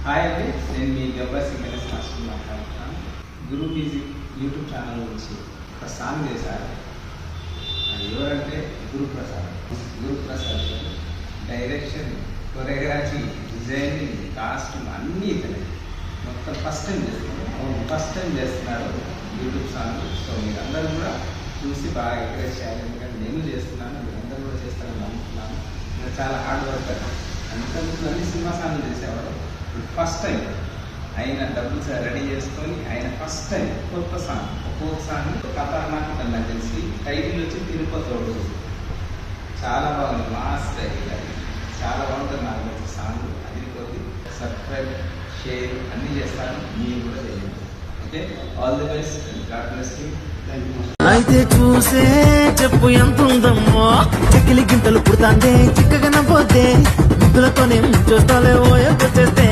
Hi అండి, నేను మీ Gabbar singers master మాట్లాడుతున్నాను. గురు మ్యూజిక్ యూట్యూబ్ ఛానల్ నుంచి ఒక సాంగ్ చేశారు. అది ఎవరంటే గురుప్రసాద్ గారు. డైరెక్షన్, కొరియోగ్రఫీ, డిజైనింగ్, కాస్ట్యూమ్ అన్నీ ఇతనే. మొత్తం ఫస్ట్ టైం చేస్తున్నారు యూట్యూబ్ ఛానల్. సో మీరందరూ కూడా చూసి బాగా ఎంకరేజ్ చేయాలి. ఎందుకంటే నేను చేస్తున్నాను, మీరందరూ కూడా చేస్తారని నమ్ముతున్నాను. నేను చాలా హార్డ్ వర్కర్. అంతకుముందు అన్ని సినిమా సాంగ్లు చేసేవాడు. ఫస్ట్ టైం ఆయన డబ్బులు రెడీ చేసుకొని ఆయన ఫస్ట్ టైం కొత్త సాంగ్, ఒక్కొక్క సాంగ్ ఖతర్నాక్ నాకు తెలిసి టైటిల్ వచ్చి తిరుపతోడు. చాలా బాగుంది, మాస్ టైటిల్. అది చాలా బాగుంటుంది. నాకు వచ్చే సాంగ్ అదిరిపోతే సబ్స్క్రైబ్, షేర్ అన్నీ చేస్తాను, మీరు కూడా చేయండి. Okay, all the best, God bless you. అయితే చూసే చెప్పు ఎంత ఉందమ్మో, చెక్కిలి గింతలు పుడతాందే చిక్కగా నవ్వొద్దే, ముద్దులతోనే చూస్తాలే ఓ వచ్చేస్తే.